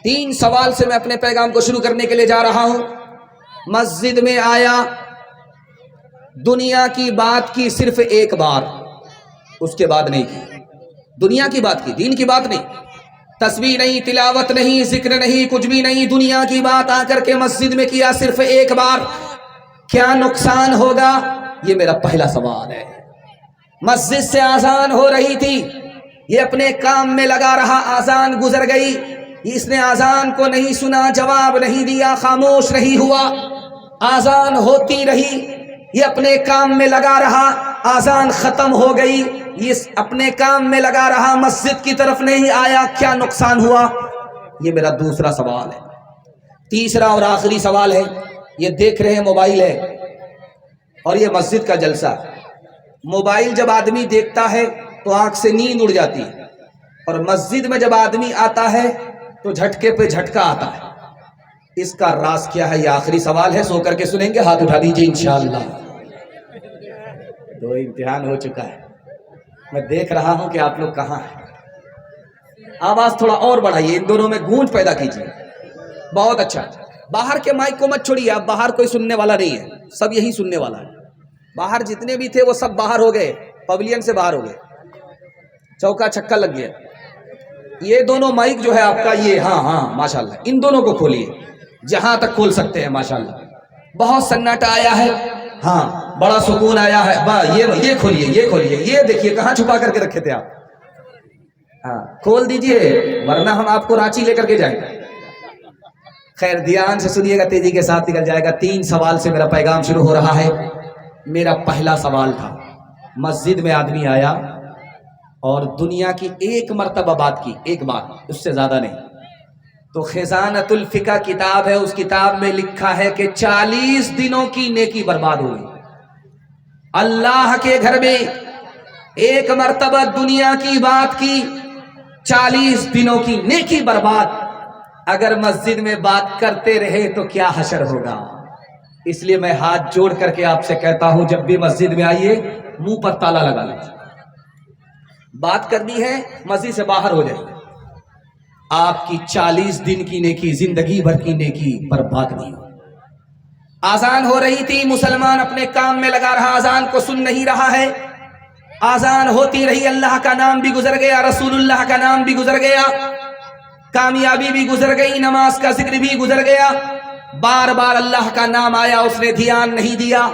3 سوال سے میں اپنے پیغام کو شروع کرنے کے لیے جا رہا ہوں۔ مسجد میں آیا، دنیا کی بات کی صرف ایک بار، اس کے بعد نہیں کی۔ دنیا کی بات کی، دین کی بات نہیں، تسبیح نہیں، تلاوت نہیں، ذکر نہیں، کچھ بھی نہیں، دنیا کی بات آ کر کے مسجد میں کیا صرف ایک بار، کیا نقصان ہوگا؟ یہ میرا پہلا سوال ہے۔ مسجد سے آذان ہو رہی تھی، یہ اپنے کام میں لگا رہا، آذان گزر گئی، اس نے آذان کو نہیں سنا، جواب نہیں دیا، خاموش نہیں ہوا، آذان ہوتی رہی، یہ اپنے کام میں لگا رہا، آذان ختم ہو گئی، یہ اپنے کام میں لگا رہا، مسجد کی طرف نہیں آیا، کیا نقصان ہوا؟ یہ میرا دوسرا سوال ہے۔ تیسرا اور آخری سوال ہے، یہ دیکھ رہے ہیں موبائل ہے اور یہ مسجد کا جلسہ۔ موبائل جب آدمی دیکھتا ہے تو آنکھ سے نیند اڑ جاتی ہے، اور مسجد میں جب آدمی آتا ہے تو جھٹکے پہ جھٹکا آتا ہے۔ اس کا راز کیا ہے؟ یہ آخری سوال ہے، سو کر کے سنیں گے، ہاتھ اٹھا دیجئے انشاءاللہ۔ دو امتحان ہو چکا ہے، میں دیکھ رہا ہوں کہ آپ لوگ کہاں ہیں۔ آواز تھوڑا اور بڑھائیے، ان دونوں میں گونج پیدا کیجیے۔ بہت اچھا، باہر کے مائک کو مت چھوڑیے، آپ باہر کوئی سننے والا نہیں ہے، سب یہی سننے والا ہے۔ باہر جتنے بھی تھے وہ سب باہر ہو گئے، پویلین سے باہر ہو گئے، چوکا چھکا لگ گیا۔ یہ دونوں مائک جو ہے آپ کا، یہ ہاں ماشاءاللہ، ان دونوں کو کھولیے جہاں تک کھول سکتے ہیں ماشاءاللہ۔ بہت سناٹا آیا ہے، ہاں بڑا سکون آیا ہے، یہ کھولیے، یہ کھولیے، یہ دیکھیے کہاں چھپا کر کے رکھے تھے آپ، ہاں کھول دیجئے ورنہ ہم آپ کو رانچی لے کر کے جائیں گے۔ خیر دھیان سے سنیے گا، تیزی کے ساتھ نکل جائے گا۔ 3 سوال سے میرا پیغام شروع ہو رہا ہے۔ میرا پہلا سوال تھا، مسجد میں آدمی آیا اور دنیا کی ایک مرتبہ بات کی، ایک بات، اس سے زیادہ نہیں، تو خزانۃ الفقہ کتاب ہے، اس کتاب میں لکھا ہے کہ 40 دنوں کی نیکی برباد ہوئی۔ اللہ کے گھر میں ایک مرتبہ دنیا کی بات کی، 40 دنوں کی نیکی برباد۔ اگر مسجد میں بات کرتے رہے تو کیا حشر ہوگا؟ اس لیے میں ہاتھ جوڑ کر کے آپ سے کہتا ہوں، جب بھی مسجد میں آئیے منہ پر تالا لگا لیجیے، بات کرنی ہے مسجد سے باہر ہو جائیے، آپ کی 40 دن کی نیکی، زندگی بھر کی نیکی برباد نہیں ہو۔ آذان ہو رہی تھی، مسلمان اپنے کام میں لگا رہا، آذان کو سن نہیں رہا ہے، آذان ہوتی رہی، اللہ کا نام بھی گزر گیا، رسول اللہ کا نام بھی گزر گیا، کامیابی بھی گزر گئی، نماز کا ذکر بھی گزر گیا، بار بار اللہ کا نام آیا، اس نے دھیان نہیں دیا،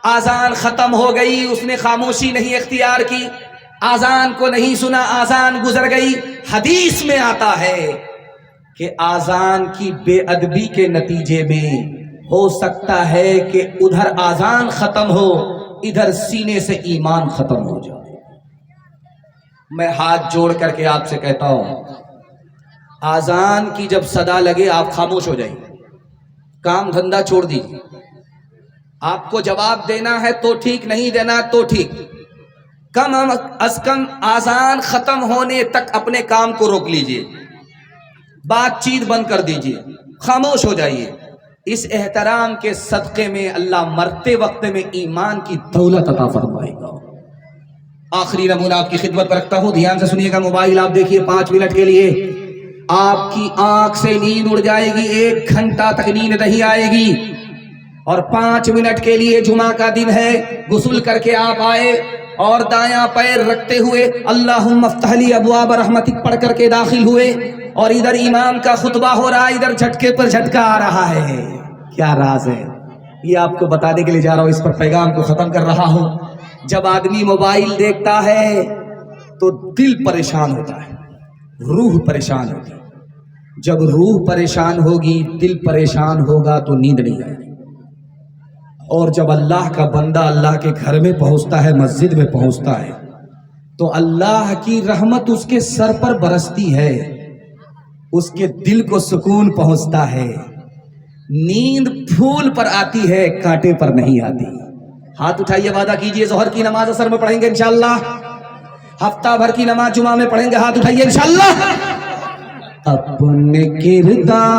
آذان ختم ہو گئی، اس نے خاموشی نہیں اختیار کی، آذان کو نہیں سنا، آذان گزر گئی۔ حدیث میں آتا ہے کہ آذان کی بے ادبی کے نتیجے میں ہو سکتا ہے کہ ادھر آذان ختم ہو، ادھر سینے سے ایمان ختم ہو جائے۔ میں ہاتھ جوڑ کر کے آپ سے کہتا ہوں، آذان کی جب صدا لگے آپ خاموش ہو جائیے، کام دھندا چھوڑ دیجیے، آپ کو جواب دینا ہے تو ٹھیک، نہیں دینا تو ٹھیک، کم از کم آذان ختم ہونے تک اپنے کام کو روک لیجیے، بات چیت بند کر دیجیے، خاموش ہو جائیے۔ اس احترام کے صدقے میں اللہ مرتے وقت میں ایمان کی دولت عطا فرمائے گا۔ آخری نمونہ آپ کی خدمت پر رکھتا ہوں، دھیان سے سنیے گا، موبائل آپ دیکھیے 5 منٹ کے لیے، آپ کی آنکھ سے نیند اڑ جائے گی، 1 گھنٹہ تک نیند نہیں آئے گی، اور 5 منٹ کے لیے جمعہ کا دن ہے، غسل کر کے آپ آئے اور دایاں پیر رکھتے ہوئے اللہم افتح لی ابواب رحمتک پڑھ کر کے داخل ہوئے، اور ادھر امام کا خطبہ ہو رہا ہے، ادھر جھٹکے پر جھٹکا آ رہا ہے۔ کیا راز ہے؟ یہ آپ کو بتانے کے لیے جا رہا ہوں، اس پر پیغام کو ختم کر رہا ہوں۔ جب آدمی موبائل دیکھتا ہے تو دل پریشان ہوتا ہے، روح پریشان ہوتی ہے۔ جب روح پریشان ہوگی، دل پریشان ہوگا تو نیند نہیں آئے گی۔ اور جب اللہ کا بندہ اللہ کے گھر میں پہنچتا ہے، مسجد میں پہنچتا ہے، تو اللہ کی رحمت اس کے سر پر برستی ہے، اس کے دل کو سکون پہنچتا ہے، نیند پھول پر آتی ہے، کانٹے پر نہیں آتی۔ ہاتھ اٹھائیے، وعدہ کیجئے ظہر کی نماز اثر میں پڑھیں گے انشاءاللہ، ہفتہ بھر کی نماز جمعہ میں پڑھیں گے، ہاتھ اٹھائیے انشاءاللہ۔ اپنے کردار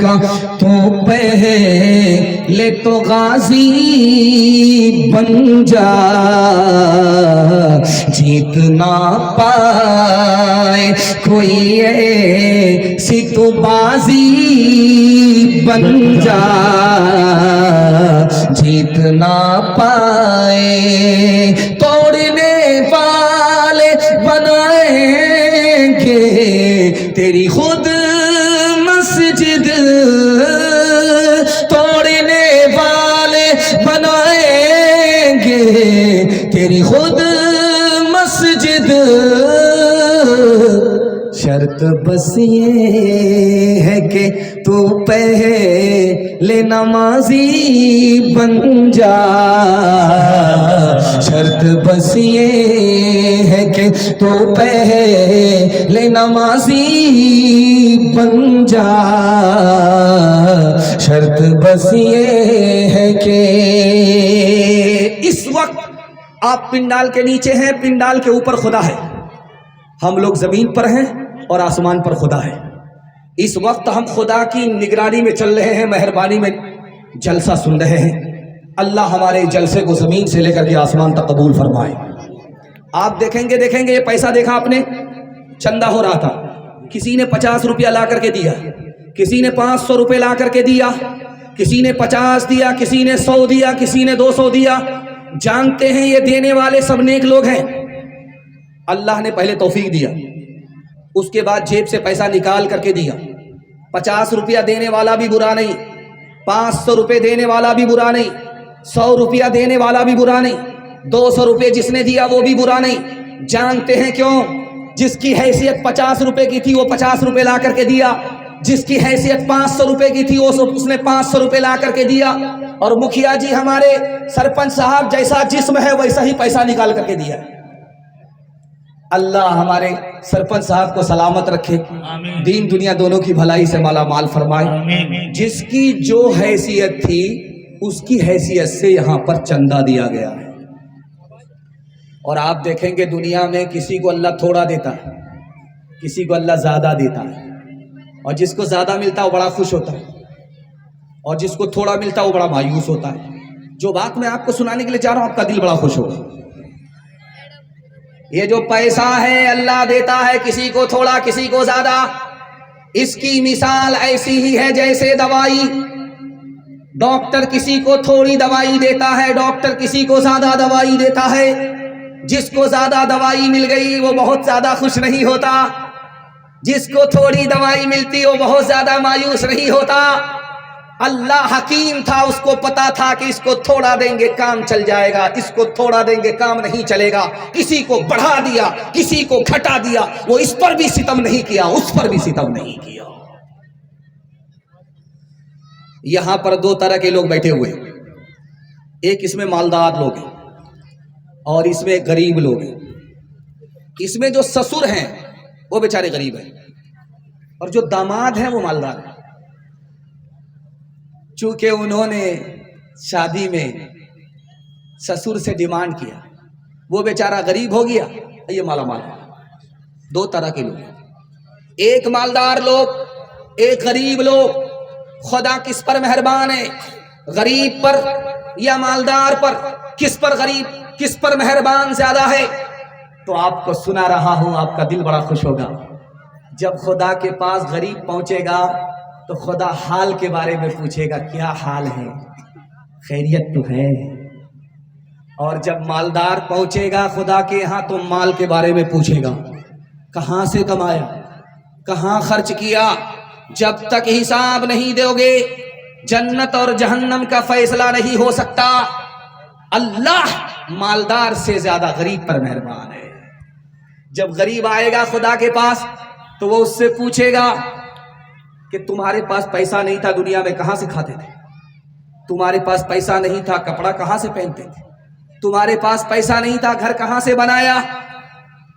کا تو پہلے تو غازی بن جا، جیت نہ پائے کوئی سی تو بازی بن جا جیت نہ پائے توڑنے والے بنائیں گے تیری خود مسجد توڑنے والے بنائیں گے تیری خود مسجد شرط بس یہ ہے کہ تو پہلے نمازی بن جا شرط بس یہ ہے کہ تو پہلے نمازی بن جا شرط بس یہ ہے کہ اس وقت آپ پنڈال کے نیچے ہیں پنڈال کے اوپر خدا ہے ہم لوگ زمین پر ہیں اور آسمان پر خدا ہے اس وقت ہم خدا کی نگرانی میں چل رہے ہیں مہربانی میں جلسہ سن رہے ہیں اللہ ہمارے جلسے کو زمین سے لے کر کے آسمان تک قبول فرمائے آپ دیکھیں گے یہ پیسہ دیکھا آپ نے چندہ ہو رہا تھا کسی نے 50 روپیہ لا کر کے دیا کسی نے 500 روپے لا کر کے دیا کسی نے 50 دیا کسی نے 100 دیا کسی نے 200 دیا جانتے ہیں یہ دینے والے سب نیک لوگ ہیں اللہ نے پہلے توفیق دیا اس کے بعد جیب سے پیسہ نکال کر کے دیا 50 روپیہ دینے والا بھی برا نہیں 500 روپے دینے والا بھی برا نہیں 100 روپیہ دینے والا بھی برا نہیں 200 روپے جس نے دیا وہ بھی برا نہیں جانتے ہیں کیوں جس کی حیثیت 50 روپے کی تھی وہ 50 روپے لا کر کے دیا جس کی حیثیت 500 روپے کی تھی اس نے 500 روپے لا کر کے دیا اور مکھیا جی ہمارے سرپنچ صاحب جیسا جسم ہے ویسا ہی پیسہ نکال کر کے دیا اللہ ہمارے سرپنچ صاحب کو سلامت رکھے دین دنیا دونوں کی بھلائی سے مالا مال فرمائے جس کی جو حیثیت تھی اس کی حیثیت سے یہاں پر چندہ دیا گیا ہے اور آپ دیکھیں گے دنیا میں کسی کو اللہ تھوڑا دیتا ہے کسی کو اللہ زیادہ دیتا ہے اور جس کو زیادہ ملتا ہے وہ بڑا خوش ہوتا ہے اور جس کو تھوڑا ملتا ہے وہ بڑا مایوس ہوتا ہے جو بات میں آپ کو سنانے کے لیے چاہ رہا ہوں آپ کا دل بڑا خوش ہوگا یہ جو پیسہ ہے اللہ دیتا ہے کسی کو تھوڑا کسی کو زیادہ اس کی مثال ایسی ہی ہے جیسے دوائی ڈاکٹر کسی کو تھوڑی دوائی دیتا ہے ڈاکٹر کسی کو زیادہ دوائی دیتا ہے جس کو زیادہ دوائی مل گئی وہ بہت زیادہ خوش نہیں ہوتا جس کو تھوڑی دوائی ملتی وہ بہت زیادہ مایوس نہیں ہوتا اللہ حکیم تھا اس کو پتا تھا کہ اس کو تھوڑا دیں گے کام چل جائے گا اس کو تھوڑا دیں گے کام نہیں چلے گا کسی کو بڑھا دیا کسی کو گھٹا دیا وہ اس پر بھی ستم نہیں کیا اس پر بھی ستم نہیں کیا یہاں پر دو طرح کے لوگ بیٹھے ہوئے ایک اس میں مالدار لوگ ہیں اور اس میں غریب لوگ ہیں اس میں جو سسر ہیں وہ بیچارے غریب ہیں اور جو داماد ہیں وہ مالدار ہیں چونکہ انہوں نے شادی میں سسر سے ڈیمانڈ کیا وہ بیچارہ غریب ہو گیا یہ مالا مال ہے دو طرح کے لوگ ایک مالدار لوگ ایک غریب لوگ خدا کس پر مہربان ہے غریب پر یا مالدار پر کس پر غریب کس پر مہربان زیادہ ہے تو آپ کو سنا رہا ہوں آپ کا دل بڑا خوش ہوگا جب خدا کے پاس غریب پہنچے گا تو خدا حال کے بارے میں پوچھے گا کیا حال ہے خیریت تو ہے اور جب مالدار پہنچے گا خدا کے یہاں تو مال کے بارے میں پوچھے گا کہاں سے کمایا کہاں خرچ کیا جب تک حساب نہیں دو گے جنت اور جہنم کا فیصلہ نہیں ہو سکتا اللہ مالدار سے زیادہ غریب پر مہربان ہے جب غریب آئے گا خدا کے پاس تو وہ اس سے پوچھے گا کہ تمہارے پاس پیسہ نہیں تھا دنیا میں کہاں سے کھاتے تھے تمہارے پاس پیسہ نہیں تھا کپڑا کہاں سے پہنتے تھے تمہارے پاس پیسہ نہیں تھا گھر کہاں سے بنایا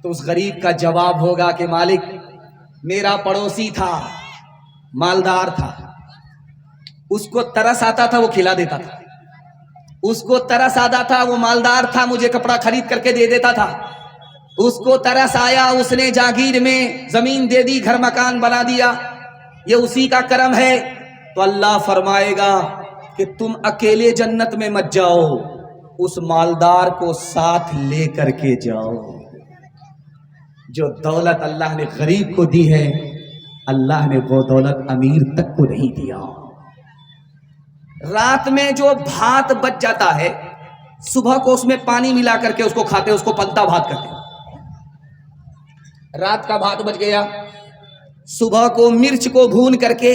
تو اس غریب کا جواب ہوگا کہ مالک میرا پڑوسی تھا مالدار تھا اس کو ترس آتا تھا وہ کھلا دیتا تھا اس کو ترس آتا تھا وہ مالدار تھا مجھے کپڑا خرید کر کے دے دیتا تھا اس کو ترس آیا اس نے جاگیر میں زمین دے دی گھر مکان بنا دیا یہ اسی کا کرم ہے تو اللہ فرمائے گا کہ تم اکیلے جنت میں مت جاؤ اس مالدار کو ساتھ لے کر کے جاؤ جو دولت اللہ نے غریب کو دی ہے اللہ نے وہ دولت امیر تک کو نہیں دیا. رات میں جو بھات بچ جاتا ہے صبح کو اس میں پانی ملا کر کے اس کو کھاتے، اس کو پنتا بھات کہتے ہیں. رات کا بھات بچ گیا، صبح کو مرچ کو بھون کر کے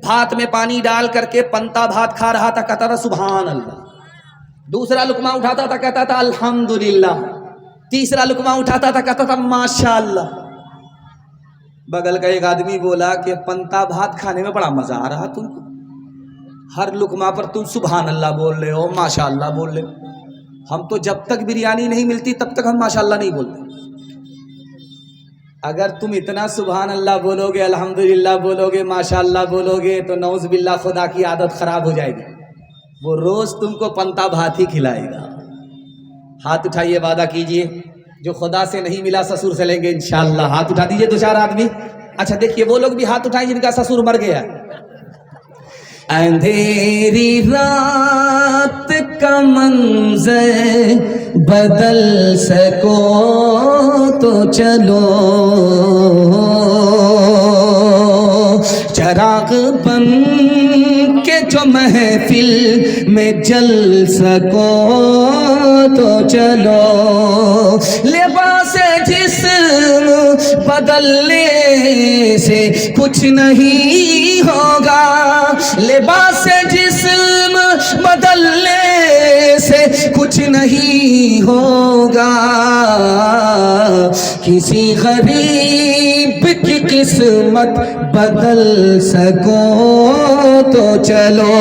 بھات میں پانی ڈال کر کے پنتا بھات کھا رہا تھا، کہتا تھا سبحان اللہ. دوسرا لقمہ اٹھاتا تھا کہتا تھا الحمدللہ. تیسرا لقمہ اٹھاتا تھا کہتا تھا ماشاء اللہ. بغل کا ایک آدمی بولا کہ پنتا بھات کھانے میں بڑا مزہ آ رہا تم کو، ہر لقمہ پر تم سبحان اللہ بول رہے ہو، ماشاء اللہ بول رہے ہو. ہم تو جب تک بریانی نہیں ملتی تب تک ہم ماشاء اللہ نہیں بولتے. اگر تم اتنا سبحان اللہ بولو گے، الحمدللہ بولو گے، ماشاء اللہ بولو گے تو نعوذ باللہ خدا کی عادت خراب ہو جائے گی، وہ روز تم کو پنتا بھات ہی کھلائے گا. ہاتھ اٹھائیے، وعدہ کیجئے جو خدا سے نہیں ملا سسر سے لیں گے انشاءاللہ. ہاتھ اٹھا دیجئے دو چار آدمی. اچھا دیکھیے وہ لوگ بھی ہاتھ اٹھائیں جن کا سسر مر گیا. اندھیری رات کا منظر بدل سکو تو چلو، چراغ بن کے جو محفل میں جل سکو تو چلو. لباس جسم بدلنے سے کچھ نہیں ہوگا، لباس جسم بدلنے سے کچھ نہیں ہوگا. کسی غریب کی قسمت بدل سکو تو چلو،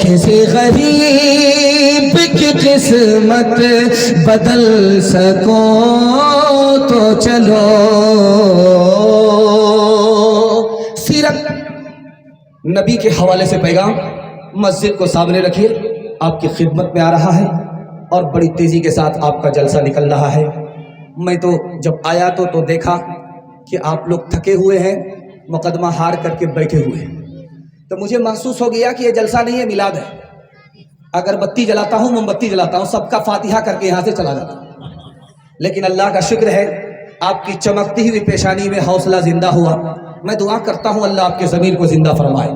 کسی غریب کی قسمت بدل سکو تو چلو. سیرت نبی کے حوالے سے پیغام مسجد کو سامنے رکھیے، آپ کی خدمت میں آ رہا ہے اور بڑی تیزی کے ساتھ آپ کا جلسہ نکل رہا ہے. میں تو جب آیا تو دیکھا کہ آپ لوگ تھکے ہوئے ہیں، مقدمہ ہار کر کے بیٹھے ہوئے ہیں، تو مجھے محسوس ہو گیا کہ یہ جلسہ نہیں ہے، میلاد ہے. اگر بتی جلاتا ہوں، موم بتی جلاتا ہوں، سب کا فاتحہ کر کے یہاں سے چلا جاتا ہوں. لیکن اللہ کا شکر ہے آپ کی چمکتی ہوئی پیشانی میں حوصلہ زندہ ہوا. میں دعا کرتا ہوں اللہ آپ کے ضمیر کو زندہ فرمائے.